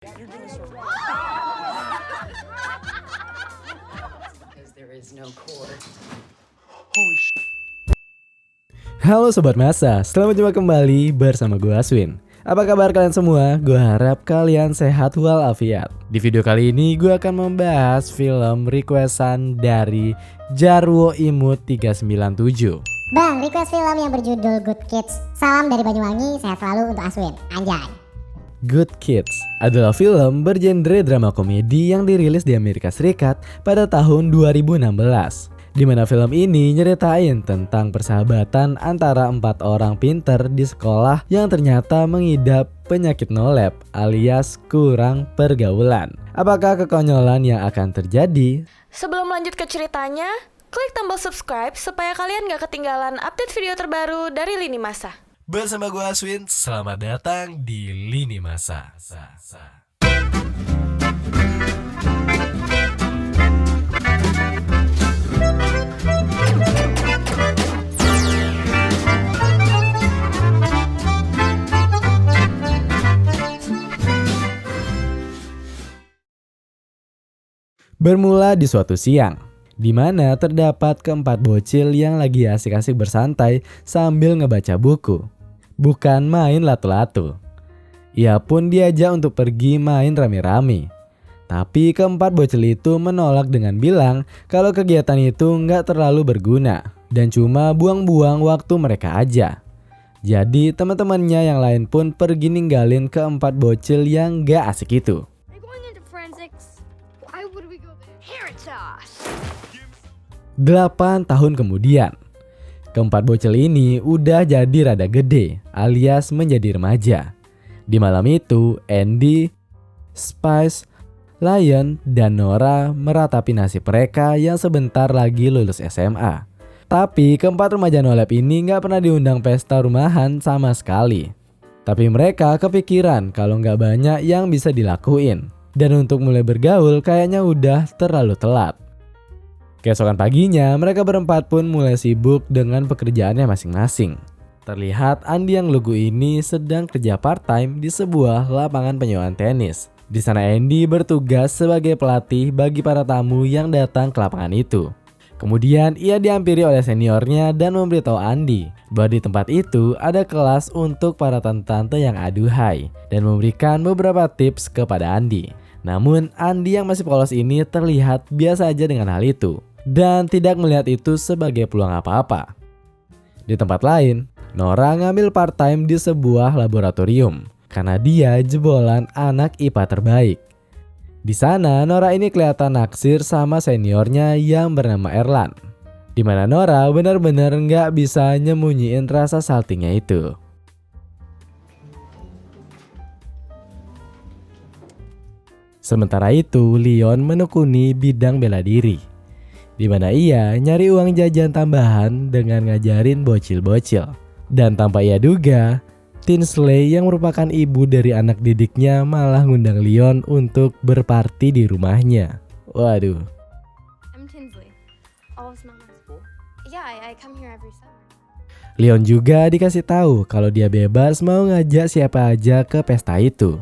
Halo Sobat Masa, selamat jumpa kembali bersama gue Aswin. Apa kabar kalian semua? Gue harap kalian sehat walafiat. Di video kali ini gue akan membahas film requestan dari Jarwo Imut 397. Bang, request film yang berjudul Good Kids. Salam dari Banyuwangi, sehat selalu untuk Aswin. Anjay. Good Kids adalah film bergenre drama komedi yang dirilis di Amerika Serikat pada tahun 2016. Di mana film ini nyeritain tentang persahabatan antara 4 orang pinter di sekolah yang ternyata mengidap penyakit nolep alias kurang pergaulan. Apakah kekonyolan yang akan terjadi? Sebelum lanjut ke ceritanya, klik tombol subscribe supaya kalian gak ketinggalan update video terbaru dari Lini Masa. Bersama gue Aswin, selamat datang di Lini Masa. Bermula di suatu siang, di mana terdapat keempat bocil yang lagi asik-asik bersantai sambil ngebaca buku. Bukan main latu-latu. Ia pun diajak untuk pergi main rame-rame. Tapi keempat bocil itu menolak dengan bilang kalau kegiatan itu nggak terlalu berguna dan cuma buang-buang waktu mereka aja. Jadi teman-temannya yang lain pun pergi ninggalin keempat bocil yang nggak asik itu. 8 tahun kemudian, keempat bocil ini udah jadi rada gede alias menjadi remaja. Di malam itu, Andy, Spice, Lion, dan Nora meratapi nasib mereka yang sebentar lagi lulus SMA. Tapi keempat remaja nolep ini gak pernah diundang pesta rumahan sama sekali. Tapi mereka kepikiran kalau gak banyak yang bisa dilakuin. Dan untuk mulai bergaul kayaknya udah terlalu telat. Keesokan paginya, mereka berempat pun mulai sibuk dengan pekerjaannya masing-masing. Terlihat Andy yang lugu ini sedang kerja part-time di sebuah lapangan penyewaan tenis. Di sana Andy bertugas sebagai pelatih bagi para tamu yang datang ke lapangan itu. Kemudian ia dihampiri oleh seniornya dan memberitahu Andy bahwa di tempat itu ada kelas untuk para tante-tante yang aduhai dan memberikan beberapa tips kepada Andy. Namun Andy yang masih polos ini terlihat biasa aja dengan hal itu dan tidak melihat itu sebagai peluang apa-apa. Di tempat lain, Nora ngambil part-time di sebuah laboratorium karena dia jebolan anak IPA terbaik. Di sana Nora ini kelihatan naksir sama seniornya yang bernama Erlan. Di mana Nora benar-benar nggak bisa nyemunyiin rasa saltingnya itu. Sementara itu, Leon menekuni bidang bela diri, di mana ia nyari uang jajan tambahan dengan ngajarin bocil-bocil. Dan tanpa ia duga, Tinsley yang merupakan ibu dari anak didiknya malah ngundang Leon untuk berparti di rumahnya. Waduh. I'm Tinsley. Oh, it's not my school. Yeah, I come here every summer. Leon juga dikasih tahu kalau dia bebas mau ngajak siapa aja ke pesta itu.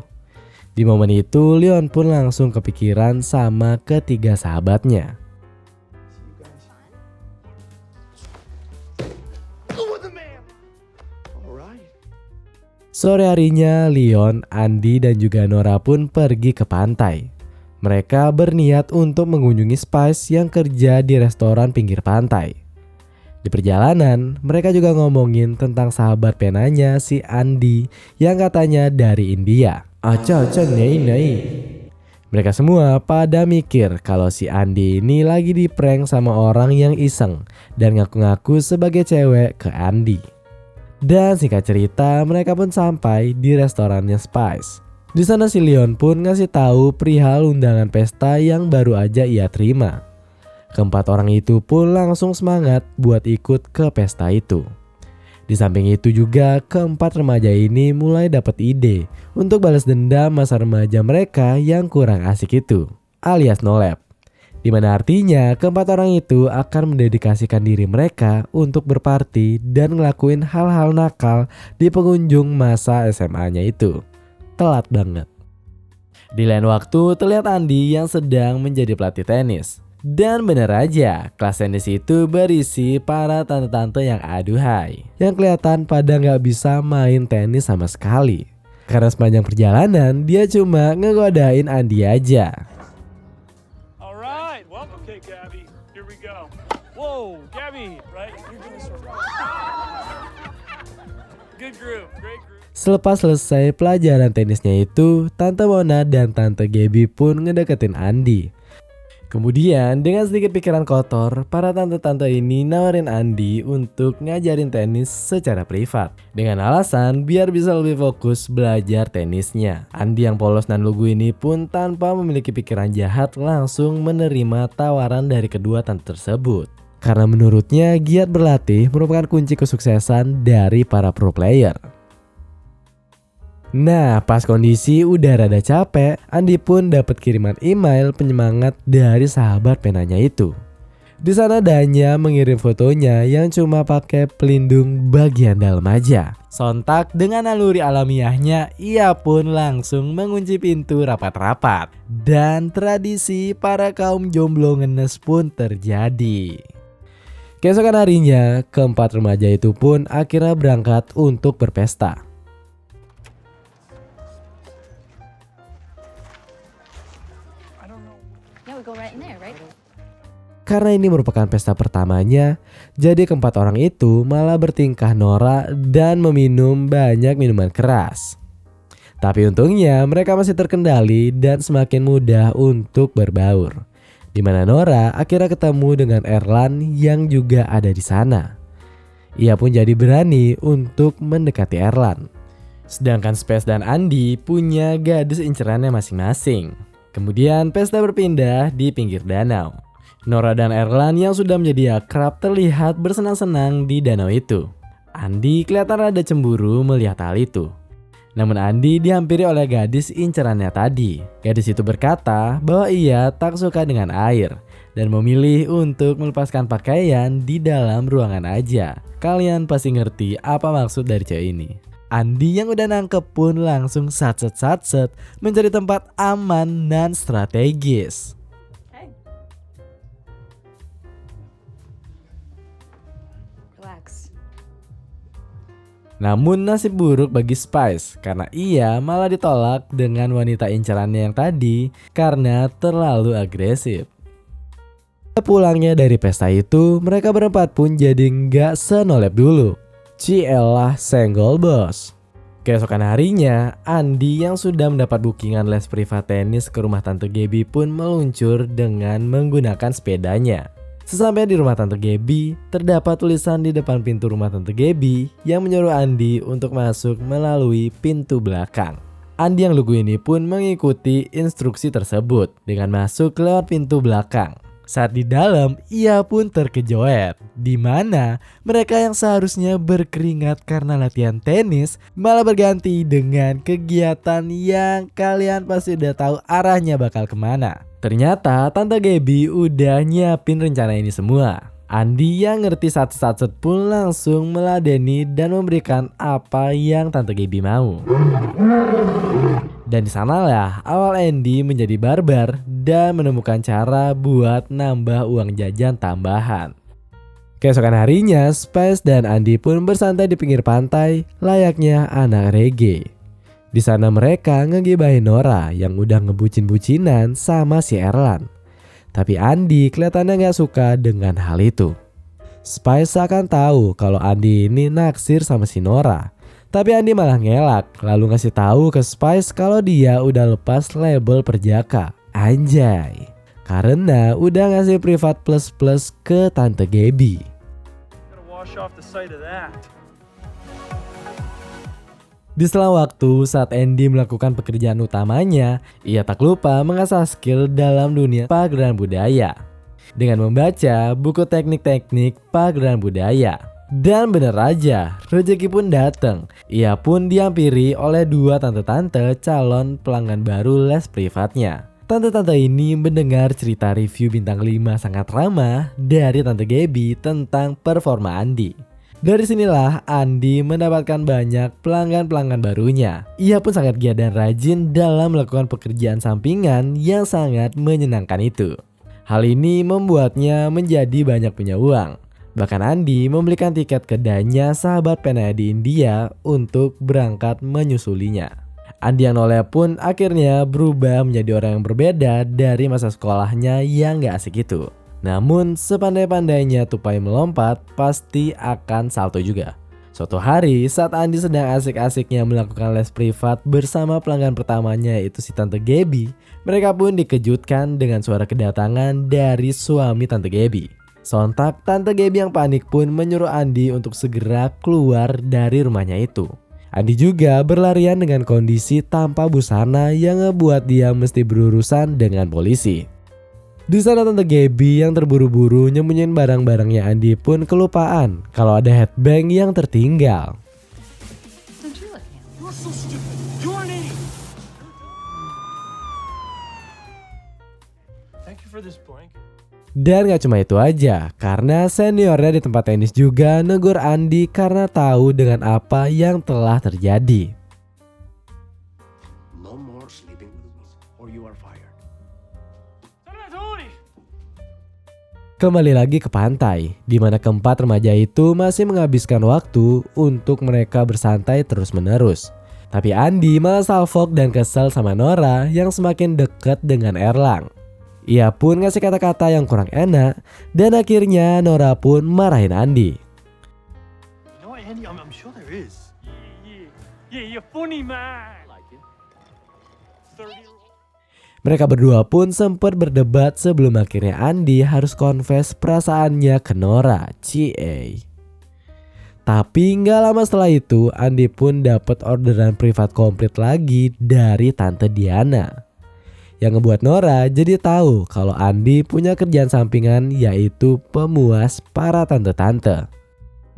Di momen itu, Leon pun langsung kepikiran sama ketiga sahabatnya. Sore harinya, Leon, Andy, dan juga Nora pun pergi ke pantai. Mereka berniat untuk mengunjungi Spice yang kerja di restoran pinggir pantai. Di perjalanan, mereka juga ngomongin tentang sahabat penanya si Andy yang katanya dari India. Mereka semua pada mikir kalau si Andy ini lagi di prank sama orang yang iseng dan ngaku-ngaku sebagai cewek ke Andy. Dan singkat cerita, mereka pun sampai di restorannya Spice. Di sana si Leon pun ngasih tahu perihal undangan pesta yang baru aja ia terima. Keempat orang itu pun langsung semangat buat ikut ke pesta itu. Di samping itu juga keempat remaja ini mulai dapat ide untuk balas dendam masa remaja mereka yang kurang asik itu, alias nolep. Di mana artinya keempat orang itu akan mendedikasikan diri mereka untuk berparti dan ngelakuin hal-hal nakal di pengunjung masa SMA-nya itu. Telat banget. Di lain waktu terlihat Andi yang sedang menjadi pelatih tenis. Dan bener aja, kelas tenis itu berisi para tante-tante yang aduhai, yang kelihatan pada nggak bisa main tenis sama sekali. Karena sepanjang perjalanan dia cuma ngegodain Andi aja. Alright, well, okay, Gabby, here we go. Whoa, Gabby, right? You're doing so right. Good group, great group. Selepas selesai pelajaran tenisnya itu, Tante Mona dan Tante Gaby pun ngedeketin Andi. Kemudian dengan sedikit pikiran kotor, para tante-tante ini nawarin Andi untuk ngajarin tenis secara privat. Dengan alasan biar bisa lebih fokus belajar tenisnya. Andi yang polos dan lugu ini pun tanpa memiliki pikiran jahat langsung menerima tawaran dari kedua tante tersebut. Karena menurutnya giat berlatih merupakan kunci kesuksesan dari para pro player. Nah, pas kondisi udah rada capek, Andi pun dapat kiriman email penyemangat dari sahabat penanya itu. Di sana Danya mengirim fotonya yang cuma pakai pelindung bagian dalam aja. Sontak dengan naluri alamiahnya, ia pun langsung mengunci pintu rapat-rapat. Dan tradisi para kaum jomblo ngenes pun terjadi. Keesokan harinya, keempat remaja itu pun akhirnya berangkat untuk berpesta. Karena ini merupakan pesta pertamanya, jadi keempat orang itu malah bertingkah norak dan meminum banyak minuman keras. Tapi untungnya mereka masih terkendali dan semakin mudah untuk berbaur. Di mana Nora akhirnya ketemu dengan Erlan yang juga ada di sana. Ia pun jadi berani untuk mendekati Erlan. Sedangkan Space dan Andi punya gadis incerannya masing-masing. Kemudian pesta berpindah di pinggir danau. Nora dan Erlan yang sudah menjadi akrab terlihat bersenang-senang di danau itu. Andi kelihatan rada cemburu melihat hal itu. Namun Andi dihampiri oleh gadis incerannya tadi. Gadis itu berkata bahwa ia tak suka dengan air dan memilih untuk melepaskan pakaian di dalam ruangan aja. Kalian pasti ngerti apa maksud dari cewek ini. Andi yang udah nangkep pun langsung satset mencari tempat aman dan strategis. Namun nasib buruk bagi Spice karena ia malah ditolak dengan wanita incarannya yang tadi karena terlalu agresif. Pulangnya dari pesta itu, mereka berempat pun jadi nggak senolep dulu. Cielah senggol bos. Keesokan harinya, Andi yang sudah mendapat bookingan les privat tenis ke rumah Tante Gaby pun meluncur dengan menggunakan sepedanya. Sesampainya di rumah Tante Gaby, terdapat tulisan di depan pintu rumah Tante Gaby yang menyuruh Andi untuk masuk melalui pintu belakang. Andi yang lugu ini pun mengikuti instruksi tersebut dengan masuk lewat pintu belakang. Saat di dalam, ia pun terkejoet, di mana mereka yang seharusnya berkeringat karena latihan tenis malah berganti dengan kegiatan yang kalian pasti udah tahu arahnya bakal kemana. Ternyata Tante Gaby udah nyiapin rencana ini semua. Andi yang ngerti satset pun langsung meladeni dan memberikan apa yang Tante Gaby mau. Dan di sanalah awal Andy menjadi barbar dan menemukan cara buat nambah uang jajan tambahan. Keesokan harinya, Spice dan Andi pun bersantai di pinggir pantai layaknya anak reggae. Di sana mereka ngegibahin Nora yang udah ngebucin-bucinan sama si Erlan. Tapi Andi kelihatannya gak suka dengan hal itu. Spice akan tahu kalau Andi ini naksir sama si Nora. Tapi Andi malah ngelak, lalu ngasih tahu ke Spice kalau dia udah lepas label perjaka. Anjay. Karena udah ngasih privat plus ke Tante Gaby. Di selang waktu saat Andy melakukan pekerjaan utamanya, ia tak lupa mengasah skill dalam dunia pagelaran budaya dengan membaca buku teknik-teknik pagelaran budaya. Dan bener aja, rezeki pun datang. Ia pun dihampiri oleh dua tante-tante calon pelanggan baru les privatnya. Tante-tante ini mendengar cerita review bintang 5 sangat ramah dari Tante Gaby tentang performa Andi. Dari sinilah Andi mendapatkan banyak pelanggan-pelanggan barunya. Ia pun sangat giat dan rajin dalam melakukan pekerjaan sampingan yang sangat menyenangkan itu. Hal ini membuatnya menjadi banyak punya uang. Bahkan Andi membelikan tiket ke Danya, sahabat penanya di India, untuk berangkat menyusulinya. Andi yang nolnya pun akhirnya berubah menjadi orang yang berbeda dari masa sekolahnya yang gak asik itu. Namun sepandai-pandainya tupai melompat pasti akan salto juga. Suatu hari saat Andi sedang asik-asiknya melakukan les privat bersama pelanggan pertamanya, yaitu si Tante Gaby, mereka pun dikejutkan dengan suara kedatangan dari suami Tante Gaby. Sontak Tante Gaby yang panik pun menyuruh Andi untuk segera keluar dari rumahnya itu. Andi juga berlarian dengan kondisi tanpa busana yang ngebuat dia mesti berurusan dengan polisi. Di sana Tante Gaby yang terburu-buru nyembunyiin barang-barangnya Andi pun kelupaan kalau ada headbang yang tertinggal. You're so stupid. You're an idiot. Thank you for this blanket. Dan gak cuma itu aja, karena seniornya di tempat tenis juga negur Andi karena tahu dengan apa yang telah terjadi. No more sleeping with Louise, or you are fired. Kembali lagi ke pantai, di mana keempat remaja itu masih menghabiskan waktu untuk mereka bersantai terus-menerus. Tapi Andi malah salfok dan kesel sama Nora yang semakin dekat dengan Erlang. Ia pun ngasih kata-kata yang kurang enak, dan akhirnya Nora pun marahin Andi. You know what, Andy? I'm sure there is. Yeah, you're funny, man. Like it? 30-year-old. Mereka berdua pun sempat berdebat sebelum akhirnya Andi harus confess perasaannya ke Nora. Cie. Tapi nggak lama setelah itu Andi pun dapat orderan privat komplit lagi dari Tante Diana. Yang ngebuat Nora jadi tahu kalau Andi punya kerjaan sampingan, yaitu pemuas para tante-tante.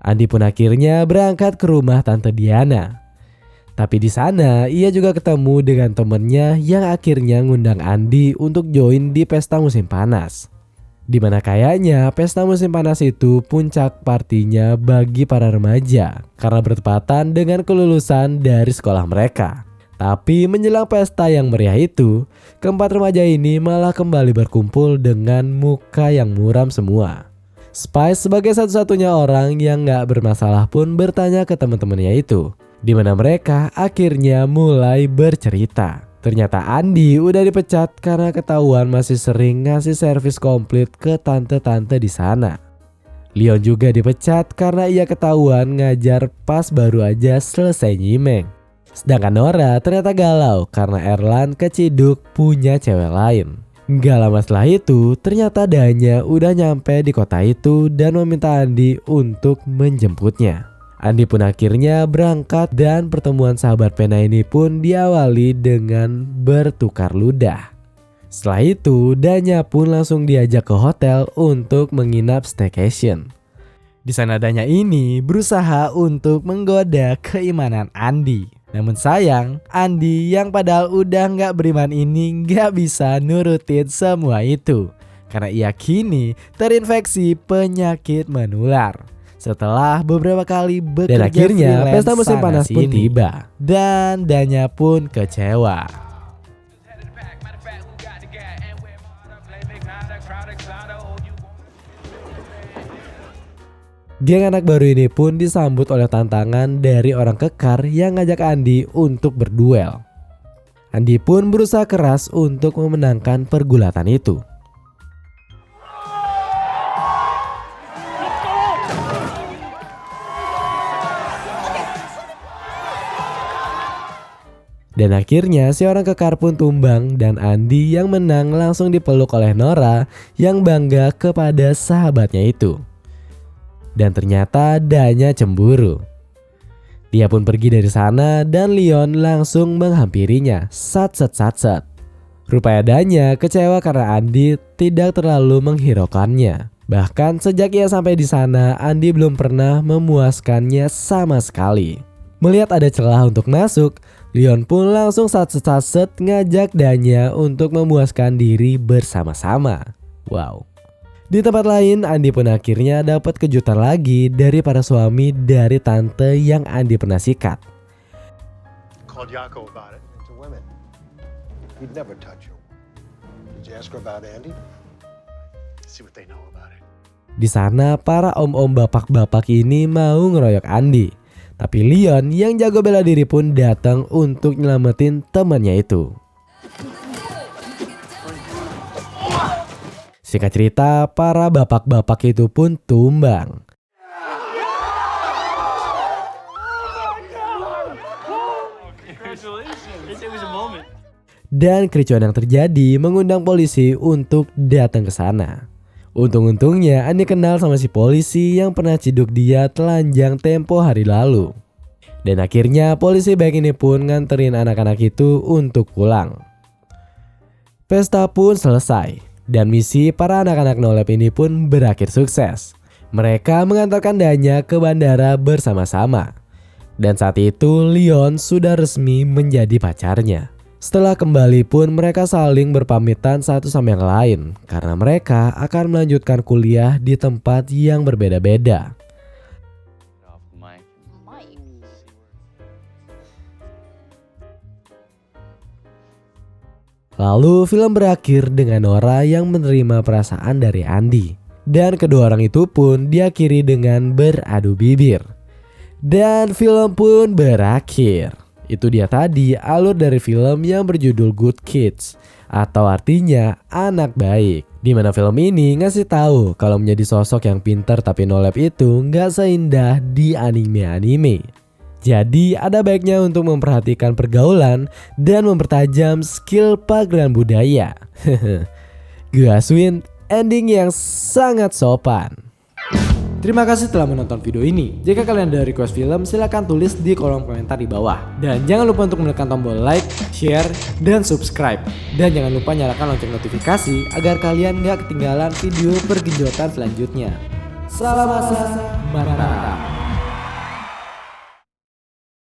Andi pun akhirnya berangkat ke rumah Tante Diana. Tapi di sana ia juga ketemu dengan temennya yang akhirnya ngundang Andi untuk join di pesta musim panas. Dimana kayaknya pesta musim panas itu puncak partinya bagi para remaja karena bertepatan dengan kelulusan dari sekolah mereka. Tapi menjelang pesta yang meriah itu, keempat remaja ini malah kembali berkumpul dengan muka yang muram semua. Spice sebagai satu-satunya orang yang gak bermasalah pun bertanya ke teman-temannya itu, di mana mereka akhirnya mulai bercerita. Ternyata Andi udah dipecat karena ketahuan masih sering ngasih servis komplit ke tante-tante di sana. Leon juga dipecat karena ia ketahuan ngajar pas baru aja selesai nyimeng. Sedangkan Nora ternyata galau karena Erlan keciduk punya cewek lain. Gak lama setelah itu ternyata Danya udah nyampe di kota itu dan meminta Andi untuk menjemputnya. Andi pun akhirnya berangkat dan pertemuan sahabat pena ini pun diawali dengan bertukar ludah. Setelah itu Danya pun langsung diajak ke hotel untuk menginap staycation. Di sana Danya ini berusaha untuk menggoda keimanan Andi. Namun sayang, Andi yang padahal udah gak beriman ini gak bisa nurutin semua itu. Karena ia kini terinfeksi penyakit menular. Setelah beberapa kali bekerja dan akhirnya pesta musim panas pun tiba. Dan Danya pun kecewa. Geng anak baru ini pun disambut oleh tantangan dari orang kekar yang ngajak Andi untuk berduel. Andi pun berusaha keras untuk memenangkan pergulatan itu. Dan akhirnya si orang kekar pun tumbang dan Andi yang menang langsung dipeluk oleh Nora yang bangga kepada sahabatnya itu. Dan ternyata Danya cemburu. Dia pun pergi dari sana dan Leon langsung menghampirinya. Sat. Rupanya Danya kecewa karena Andi tidak terlalu menghiraukannya. Bahkan sejak ia sampai di sana, Andi belum pernah memuaskannya sama sekali. Melihat ada celah untuk masuk, Leon pun langsung sat ngajak Danya untuk memuaskan diri bersama-sama. Wow. Di tempat lain, Andi pun akhirnya dapat kejutan lagi dari para suami dari tante yang Andi pernah sikat. Called Yako about it. Into women. He'd never touch her. Did you ask her about Andy? See what they know about it. Di sana, para om-om bapak-bapak ini mau ngeroyok Andi. Tapi Leon yang jago bela diri pun datang untuk nyelamatin temannya itu. Singkat cerita, para bapak-bapak itu pun tumbang. Congratulations. It was a moment. Dan kericuan yang terjadi mengundang polisi untuk datang ke sana. Untung-untungnya Andi kenal sama si polisi yang pernah ciduk dia telanjang tempo hari lalu. Dan akhirnya polisi baik ini pun nganterin anak-anak itu untuk pulang. Pesta pun selesai. Dan misi para anak-anak nolep ini pun berakhir sukses. Mereka mengantarkan Danya ke bandara bersama-sama. Dan saat itu Leon sudah resmi menjadi pacarnya. Setelah kembali pun mereka saling berpamitan satu sama yang lain. Karena mereka akan melanjutkan kuliah di tempat yang berbeda-beda. Lalu film berakhir dengan Nora yang menerima perasaan dari Andi. Dan kedua orang itu pun diakhiri dengan beradu bibir. Dan film pun berakhir. Itu dia tadi alur dari film yang berjudul Good Kids. Atau artinya anak baik. Dimana film ini ngasih tahu kalau menjadi sosok yang pintar tapi nolep itu gak seindah di anime-anime. Jadi ada baiknya untuk memperhatikan pergaulan dan mempertajam skill pagelaran budaya. Gue Aswin, ending yang sangat sopan. Terima kasih telah menonton video ini. Jika kalian ada request film, silahkan tulis di kolom komentar di bawah. Dan jangan lupa untuk menekan tombol like, share, dan subscribe. Dan jangan lupa nyalakan lonceng notifikasi agar kalian gak ketinggalan video pergenjotan selanjutnya. Salam masak, mantap.